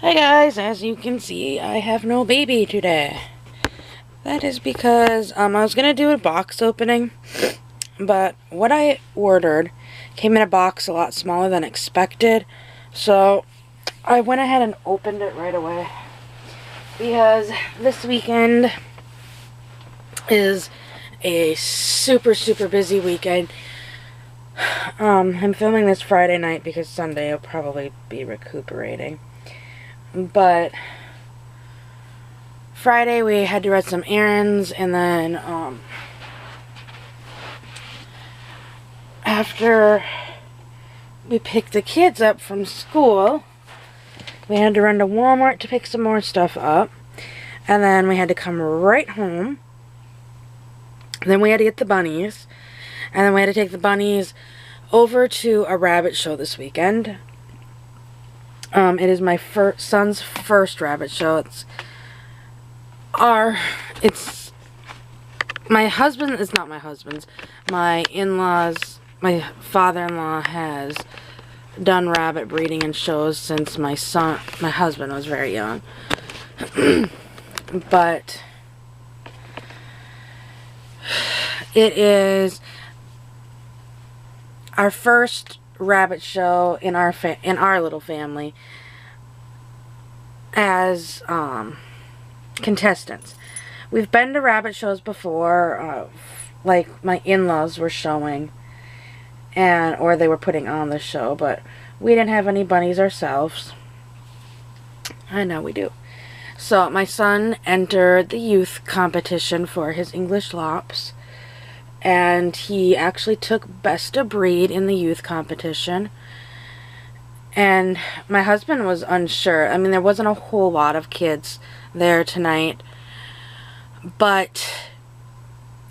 Hi guys, as you can see, I have no baby today. That is because I was going to do a box opening, but what I ordered came in a box a lot smaller than expected, so I went ahead and opened it right away. Because this weekend is a super busy weekend. I'm filming this Friday night because Sunday I'll probably be recuperating. But Friday we had to run some errands, and then after we picked the kids up from school, we had to run to Walmart to pick some more stuff up, and then we had to come right home. Then we had to get the bunnies, and then we had to take the bunnies over to a rabbit show this weekend. It is my son's first rabbit show. It's my husband, it's not my husband's, my in-laws, my father-in-law has done rabbit breeding and shows since my husband was very young. But it is our first rabbit show in our little family as contestants. We've been to rabbit shows before, like my in-laws were showing, or they were putting on the show, but we didn't have any bunnies ourselves. I know we do. So my son entered the youth competition for his English Lops, and he actually took best of breed in the youth competition. And my husband was unsure. I mean, there wasn't a whole lot of kids there tonight, but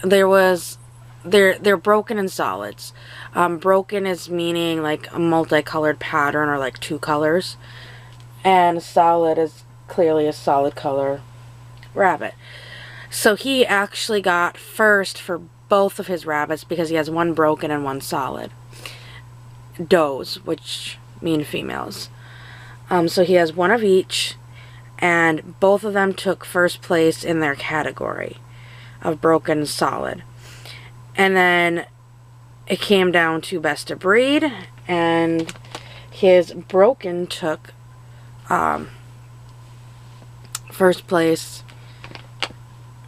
they're broken in solids. Broken is meaning like a multicolored pattern or like two colors, and solid is clearly a solid color rabbit. So he actually got first for both of his rabbits because he has one broken and one solid. Does, which mean females. So he has one of each, and both of them took first place in their category of broken and solid. And then it came down to best of breed, and his broken took first place,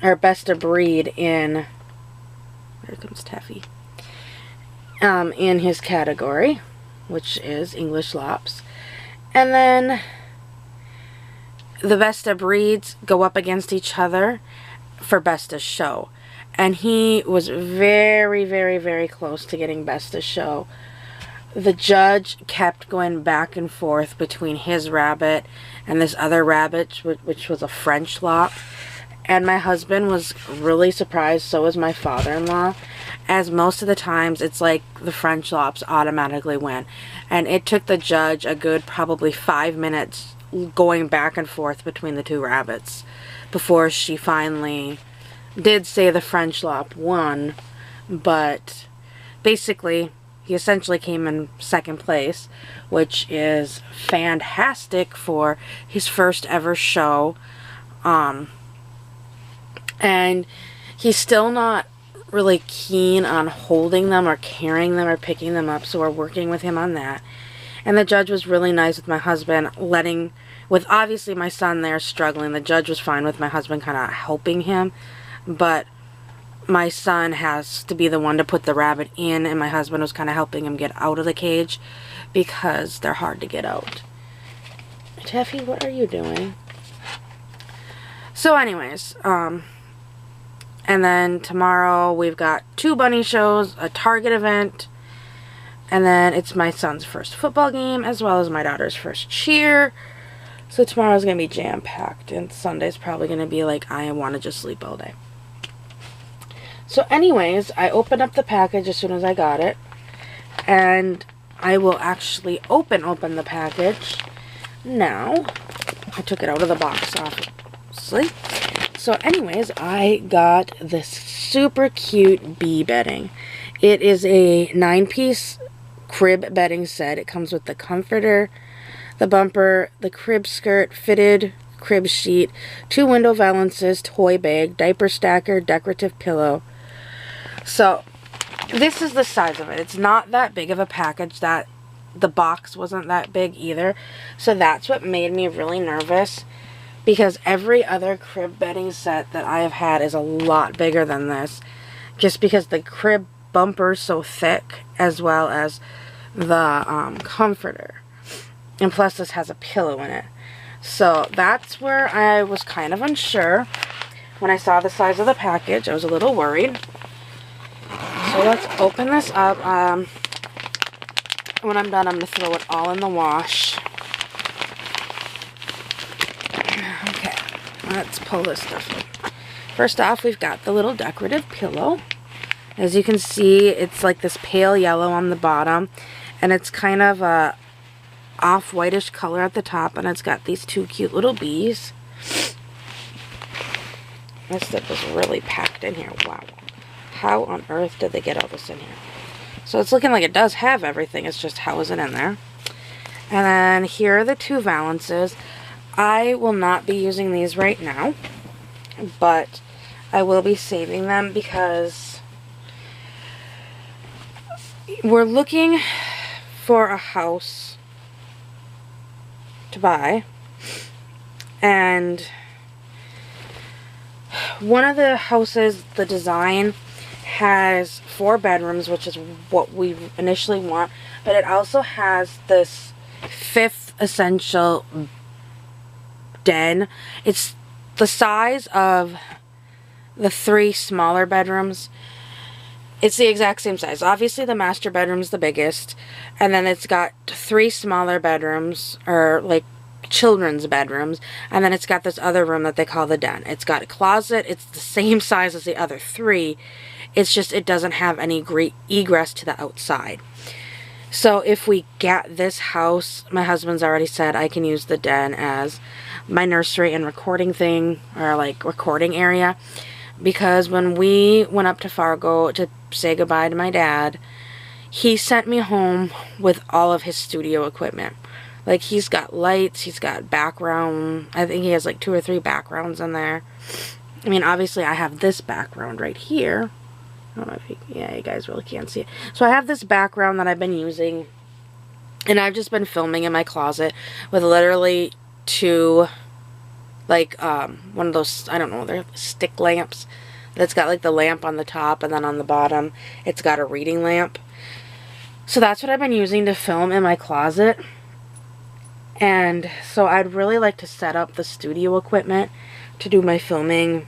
or best of breed in, there comes Taffy, in his category, which is English Lops. And then the best of breeds go up against each other for best of show. And he was very close to getting best of show. The judge kept going back and forth between his rabbit and this other rabbit, which was a French Lop. And my husband was really surprised, so was my father-in-law, as most of the times it's like the French Lops automatically win. And it took the judge a good probably 5 minutes going back and forth between the two rabbits before she finally did say the French Lop won. But basically he essentially came in second place, which is fantastic for his first ever show. And he's still not really keen on holding them or carrying them or picking them up, so we're working with him on that. And the judge was really nice with my husband, with obviously my son there struggling. The judge was fine with my husband kind of helping him, but my son has to be the one to put the rabbit in, and my husband was kind of helping him get out of the cage because they're hard to get out. Taffy, what are you doing? So anyways, and then tomorrow we've got 2 bunny shows, a Target event, and then it's my son's first football game as well as my daughter's first cheer. So tomorrow's going to be jam-packed, and Sunday's probably going to be like, I want to just sleep all day. So anyways, I opened up the package as soon as I got it, and I will actually open the package now. I took it out of the box, obviously. So anyways, I got this super cute bee bedding. It is a 9-piece crib bedding set. It comes with the comforter, the bumper, the crib skirt, fitted crib sheet, 2 window valances, toy bag, diaper stacker, decorative pillow. So this is the size of it. It's not that big of a package. That the box wasn't that big either. So that's what made me really nervous, because every other crib bedding set that I have had is a lot bigger than this, just because the crib bumper is so thick, as well as the comforter. And plus this has a pillow in it. So that's where I was kind of unsure. When I saw the size of the package, I was a little worried. So let's open this up. When I'm done, I'm going to throw it all in the wash. Okay, let's pull this stuff in. First off, we've got the little decorative pillow. As you can see, it's like this pale yellow on the bottom, and it's kind of a off-whitish color at the top, and it's got these 2 cute little bees. This stuff is really packed in here. Wow. How on earth did they get all this in here? So it's looking like it does have everything. It's just how is it in there? And then here are the 2 valances. I will not be using these right now, but I will be saving them because we're looking for a house to buy, and one of the houses, the design has 4 bedrooms, which is what we initially want, but it also has this 5th essential den. It's the size of the 3 smaller bedrooms. It's the exact same size. Obviously the master bedroom's the biggest, and then it's got 3 smaller bedrooms, or like children's bedrooms, and then it's got this other room that they call the den. It's got a closet. It's the same size as the other 3. It's just it doesn't have any great egress to the outside. So if we get this house, my husband's already said I can use the den as my nursery and recording thing, or like recording area, because when we went up to Fargo to say goodbye to my dad, he sent me home with all of his studio equipment. Like, he's got lights, he's got background. I think he has like 2 or 3 backgrounds in there. I mean, obviously I have this background right here. I don't know if you guys really can't see it. So I have this background that I've been using, and I've just been filming in my closet with literally 2, like, one of those, I don't know, they're stick lamps. That's got like the lamp on the top, and then on the bottom it's got a reading lamp. So that's what I've been using to film in my closet. And so I'd really like to set up the studio equipment to do my filming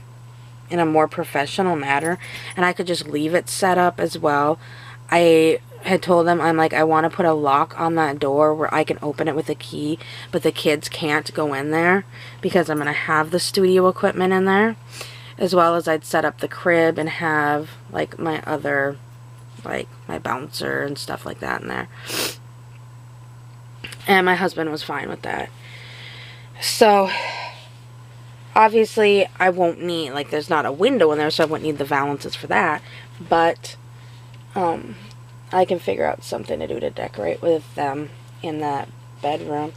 in a more professional manner, and I could just leave it set up as well. I had told them, I'm like, I want to put a lock on that door where I can open it with a key, but the kids can't go in there because I'm going to have the studio equipment in there, as well as I'd set up the crib and have like my other, like my bouncer and stuff like that in there. And my husband was fine with that. So obviously I won't need, like, there's not a window in there, so I won't need the valances for that, but I can figure out something to do to decorate with them in that bedroom.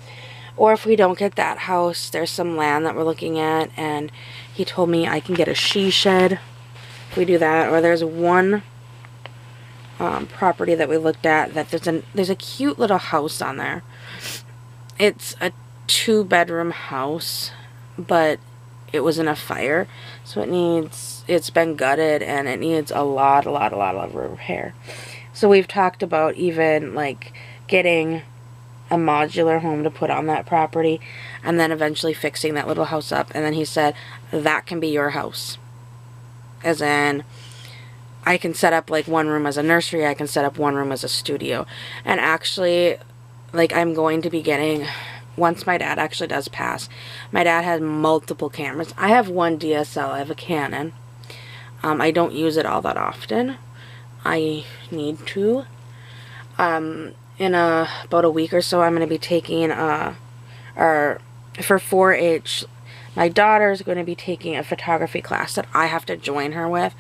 Or if we don't get that house, there's some land that we're looking at, and he told me I can get a she shed if we do that. Or there's one property that we looked at that there's a cute little house on there. It's a 2-bedroom house, but it was in a fire, so it's been gutted, and it needs a lot of repair. So we've talked about even like getting a modular home to put on that property, and then eventually fixing that little house up. And then he said that can be your house, as in I can set up like 1 room as a nursery, I can set up 1 room as a studio. And actually, like, I'm going to be getting, once my dad actually does pass, my dad has multiple cameras. I have 1 DSL, I have a Canon. I don't use it all that often. I need to. In about a week or so, I'm going to be taking, for 4-H, my daughter's going to be taking a photography class that I have to join her with.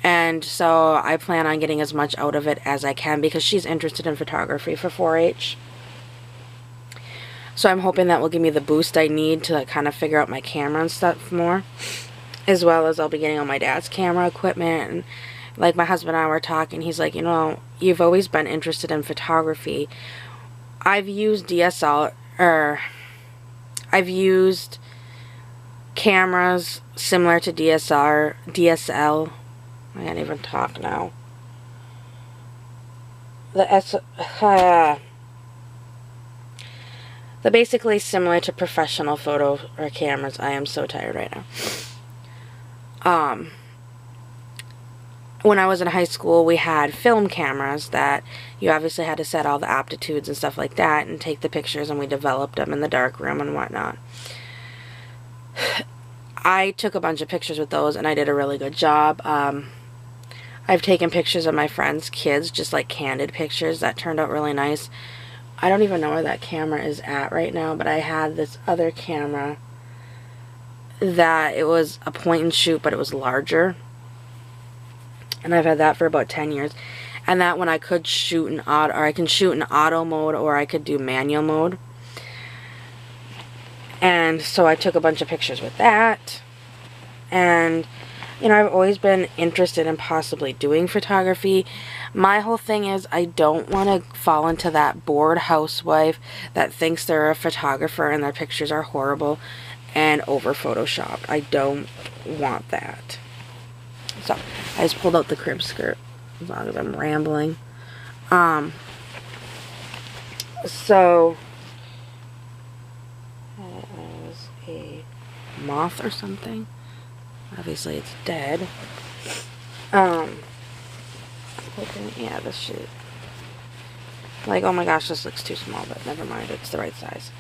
And so I plan on getting as much out of it as I can, because she's interested in photography for 4-H. So I'm hoping that will give me the boost I need to like, kind of figure out my camera and stuff more. As well as I'll be getting all my dad's camera equipment. And like my husband and I were talking, he's like, you know, you've always been interested in photography. I've used I've used cameras similar to DSL. I can't even talk now. They're basically similar to professional photo or cameras. I am so tired right now. When I was in high school, we had film cameras that you obviously had to set all the aptitudes and stuff like that and take the pictures, and we developed them in the dark room and whatnot. I took a bunch of pictures with those, and I did a really good job. I've taken pictures of my friends' kids, just like candid pictures that turned out really nice. I don't even know where that camera is at right now, but I had this other camera that it was a point and shoot, but it was larger. And I've had that for about 10 years. And that one I could shoot in auto, or I can shoot in auto mode, or I could do manual mode. And so I took a bunch of pictures with that. And, you know, I've always been interested in possibly doing photography. My whole thing is I don't want to fall into that bored housewife that thinks they're a photographer and their pictures are horrible and over photoshopped. I don't want that. So I just pulled out the crib skirt as long as I'm rambling. So that was a moth or something. Obviously it's dead. Yeah, this shit. Like, oh my gosh, this looks too small, but never mind, it's the right size.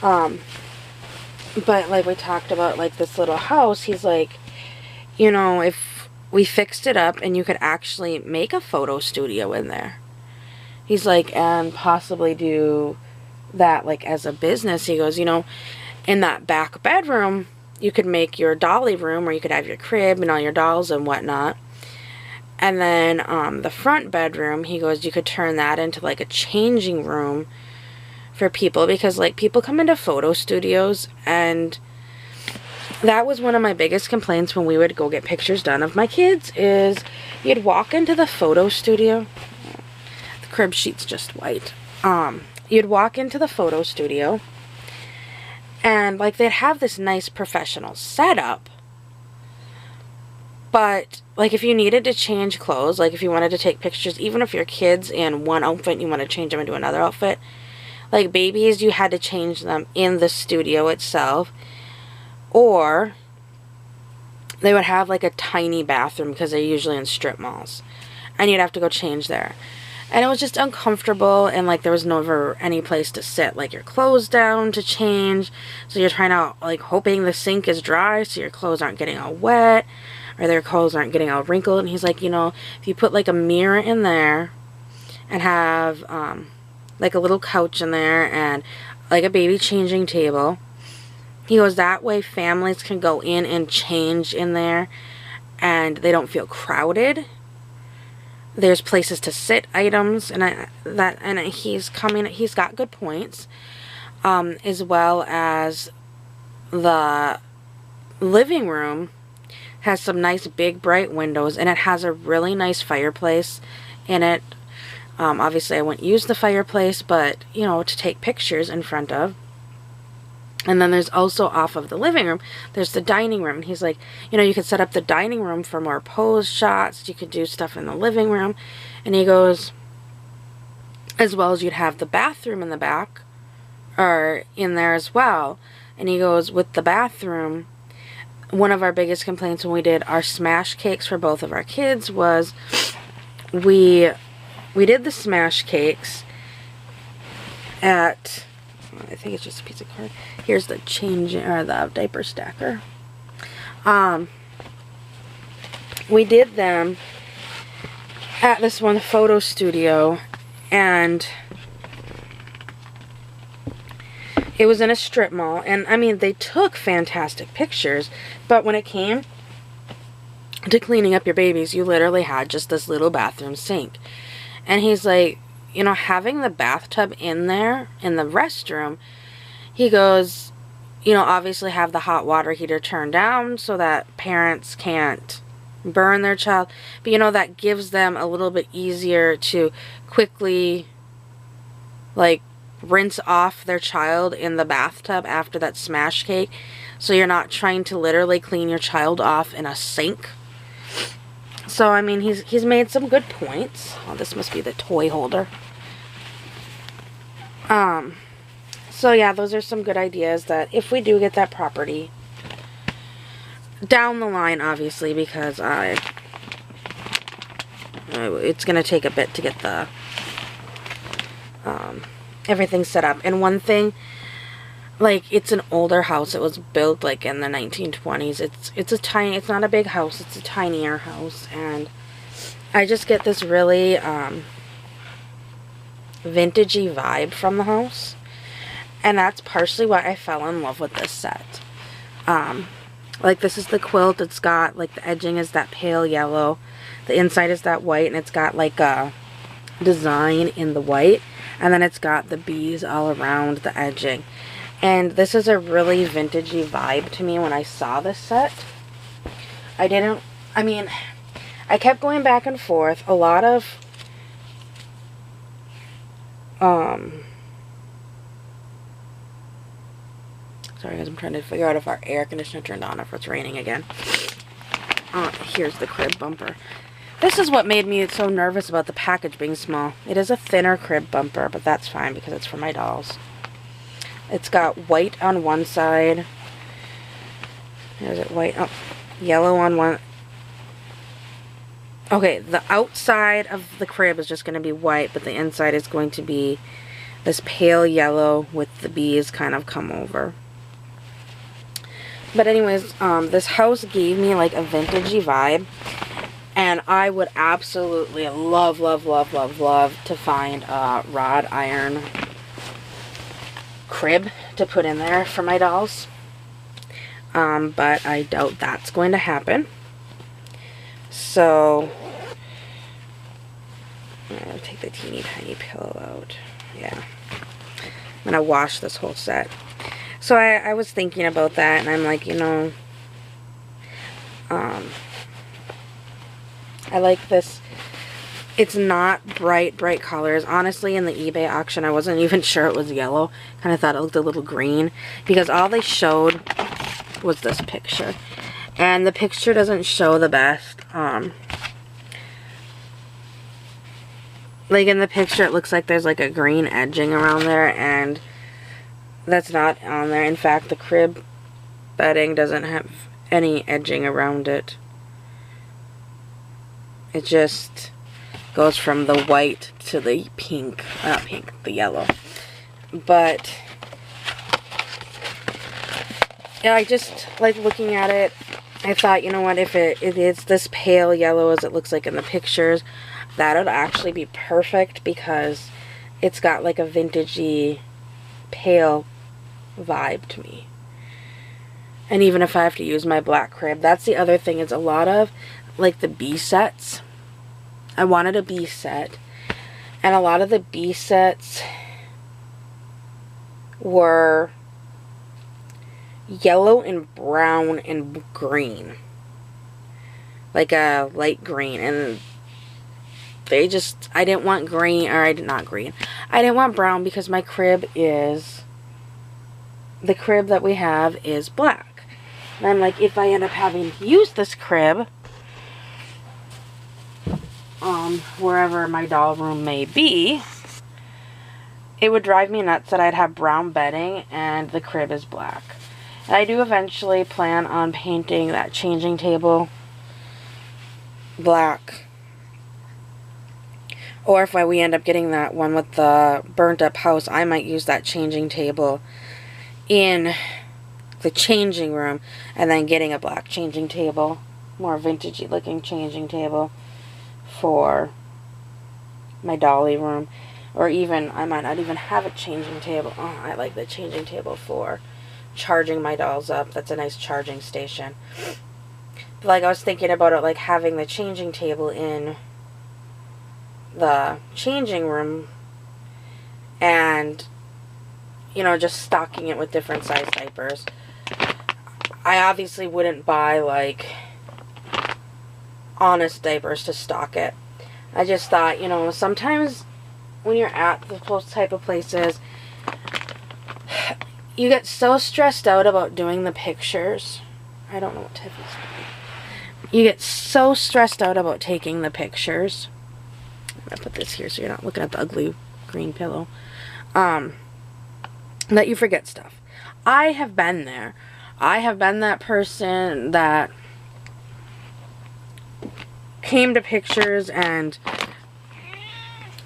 But like we talked about, like this little house, he's like, you know, if we fixed it up and you could actually make a photo studio in there. He's like, and possibly do that like as a business. He goes, you know, in that back bedroom, you could make your dolly room, or you could have your crib and all your dolls and whatnot. And then the front bedroom, he goes, you could turn that into like a changing room for people, because like people come into photo studios, and that was one of my biggest complaints when we would go get pictures done of my kids, is you'd walk into the photo studio. The crib sheet's just white. You'd walk into the photo studio, and like they'd have this nice professional setup, but like if you needed to change clothes, like if you wanted to take pictures, even if your kids in one outfit and you want to change them into another outfit, like babies, you had to change them in the studio itself. Or they would have like a tiny bathroom, because they're usually in strip malls, and you'd have to go change there. And it was just uncomfortable, and like there was never any place to sit like your clothes down to change. So you're trying to like hoping the sink is dry so your clothes aren't getting all wet, or their clothes aren't getting all wrinkled. And he's like, you know, if you put like a mirror in there and have like a little couch in there and like a baby changing table, he goes, that way families can go in and change in there and they don't feel crowded. There's places to sit items, and he's got good points. As well as the living room has some nice big bright windows, and it has a really nice fireplace in it. Obviously I wouldn't use the fireplace, but you know, to take pictures in front of. And then there's also, off of the living room, there's the dining room. And he's like, you know, you could set up the dining room for more pose shots. You could do stuff in the living room. And he goes, as well as you'd have the bathroom in the back, or in there as well. And he goes, with the bathroom, one of our biggest complaints when we did our smash cakes for both of our kids was we did the smash cakes at, I think it's just a piece of card. Here's the the diaper stacker. We did them at this one photo studio, and it was in a strip mall. And I mean, they took fantastic pictures, but when it came to cleaning up your babies, you literally had just this little bathroom sink. And he's like, you know, having the bathtub in there, in the restroom, he goes, you know, obviously have the hot water heater turned down so that parents can't burn their child. But, you know, that gives them a little bit easier to quickly, like, rinse off their child in the bathtub after that smash cake. So you're not trying to literally clean your child off in a sink. So, I mean, he's made some good points. Oh, this must be the toy holder. So yeah, those are some good ideas that if we do get that property, down the line, obviously, because it's going to take a bit to get the, everything set up. And one thing, like, it's an older house. It was built, like, in the 1920s. It's not a big house. It's a tinier house. And I just get this really, vintagey vibe from the house. And that's partially why I fell in love with this set. Like, this is the quilt. It's got, like, the edging is that pale yellow. The inside is that white, and it's got, like, a design in the white. And then it's got the bees all around the edging. And this is a really vintagey vibe to me when I saw this set. I kept going back and forth. A lot of, sorry guys, I'm trying to figure out if our air conditioner turned on, if it's raining again. Here's the crib bumper. This is what made me so nervous about the package being small. It is a thinner crib bumper, but that's fine because it's for my dolls. It's got white on one side. Is it white? Oh, yellow on one. Okay, the outside of the crib is just going to be white, but the inside is going to be this pale yellow with the bees kind of come over. But anyways, this house gave me like a vintagey vibe. And I would absolutely love, love, love, love, love to find a wrought iron crib to put in there for my dolls. But I doubt that's going to happen. So, I'm going to take the teeny tiny pillow out. Yeah. I'm going to wash this whole set. So I was thinking about that, and I'm like, you know, I like this. It's not bright colors. Honestly, in the eBay auction, I wasn't even sure it was yellow. Kind of thought it looked a little green. Because all they showed was this picture. And the picture doesn't show the best. Like in the picture, it looks like there's like a green edging around there. And that's not on there. In fact, the crib bedding doesn't have any edging around it. It just goes from the white to the pink, not pink, the yellow. But yeah, I just like looking at it. I thought, you know what, if it is this pale yellow as it looks like in the pictures, that would actually be perfect because it's got like a vintagey pale vibe to me. And even if I have to use my black crib, that's the other thing, is a lot of like the bee sets. I wanted a bee set, and a lot of the bee sets were yellow and brown and green, like a light green, and they just, I didn't want green, or I didn't want brown because my crib is, the crib that we have is black. And I'm like, if I end up having to use this crib, wherever my doll room may be, it would drive me nuts that I'd have brown bedding and the crib is black. And I do eventually plan on painting that changing table black. Or if we end up getting that one with the burnt up house, I might use that changing table in the changing room and then getting a black changing table, more vintagey looking changing table for my dolly room. Or even, I might not even have a changing table. Oh, I like the changing table for charging my dolls up. That's a nice charging station. But like, I was thinking about it, like having the changing table in the changing room, and you know, just stocking it with different size diapers. I obviously wouldn't buy, like, Honest diapers to stock it. I just thought, you know, sometimes when you're at those type of places, you get so stressed out about doing the pictures. I don't know what type of... You get so stressed out about taking the pictures. I'm going to put this here so you're not looking at the ugly green pillow. That you forget stuff. I have been there. I have been that person that came to pictures and,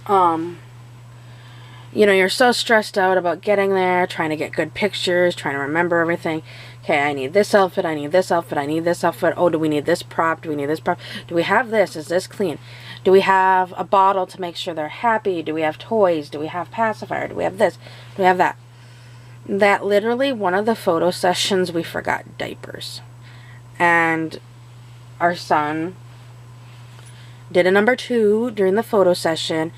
you know, you're so stressed out about getting there, trying to get good pictures, trying to remember everything. Okay, I need this outfit, I need this outfit, I need this outfit. Oh, do we need this prop? Do we need this prop? Do we have this? Is this clean? Do we have a bottle to make sure they're happy? Do we have toys? Do we have pacifier? Do we have this? Do we have that? That literally one of the photo sessions we forgot diapers. And our son did a number 2 during the photo session,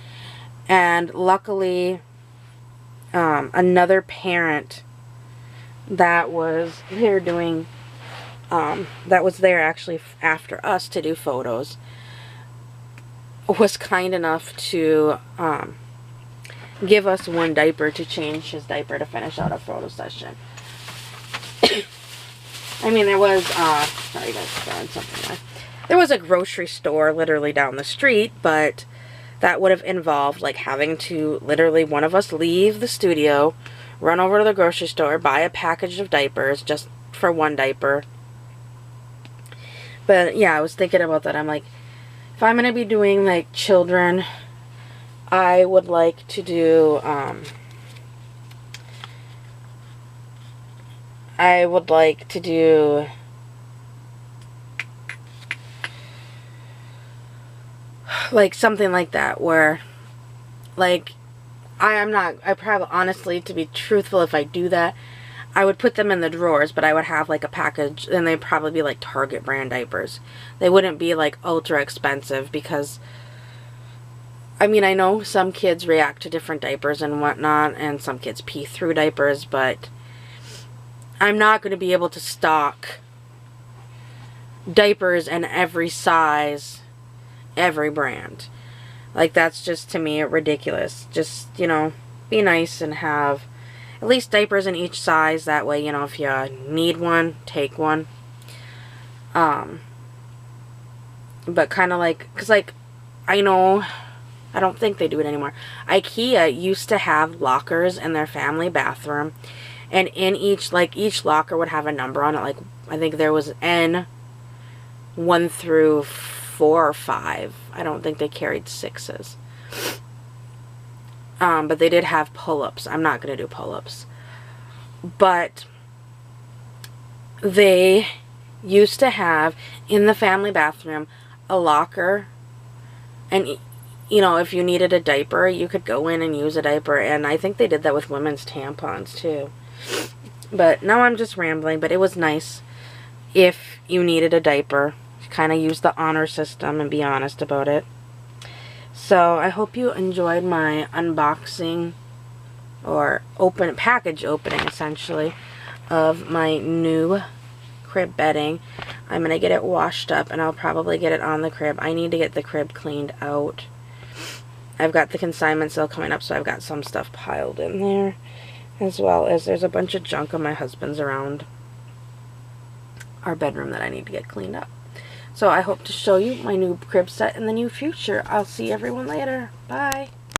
and luckily another parent that was there doing that was there actually after us to do photos was kind enough to give us one diaper to change his diaper to finish out a photo session. I mean, there was sorry guys, throwing something there. There was a grocery store literally down the street, but that would have involved like having to literally one of us leave the studio, run over to the grocery store, buy a package of diapers just for one diaper. But yeah, I was thinking about that. I'm like, if I'm going to be doing like children, I would like to do like something like that, where like I probably, honestly, to be truthful, if I do that, I would put them in the drawers, but I would have like a package, and they'd probably be like Target brand diapers. They wouldn't be like ultra expensive, because I mean, I know some kids react to different diapers and whatnot, and some kids pee through diapers, but I'm not going to be able to stock diapers in every size, every brand. Like, that's just, to me, ridiculous. Just, you know, be nice and have at least diapers in each size. That way, you know, if you need one, take one. But kind of like, because, like, I know, I don't think they do it anymore. IKEA used to have lockers in their family bathroom. And in each, like, each locker would have a number on it. Like, I think there was N 1 through 4 or 5. I don't think they carried 6s. But they did have pull-ups. I'm not going to do pull-ups. But they used to have, in the family bathroom, a locker. And, you know, if you needed a diaper, you could go in and use a diaper. And I think they did that with women's tampons, too. But now I'm just rambling. But it was nice if you needed a diaper. Kind of use the honor system and be honest about it. So I hope you enjoyed my unboxing or package opening, essentially, of my new crib bedding. I'm going to get it washed up, and I'll probably get it on the crib. I need to get the crib cleaned out. I've got the consignment sale coming up, so I've got some stuff piled in there, as well as there's a bunch of junk of my husband's around our bedroom that I need to get cleaned up. So I hope to show you my new crib set in the near future. I'll see everyone later. Bye.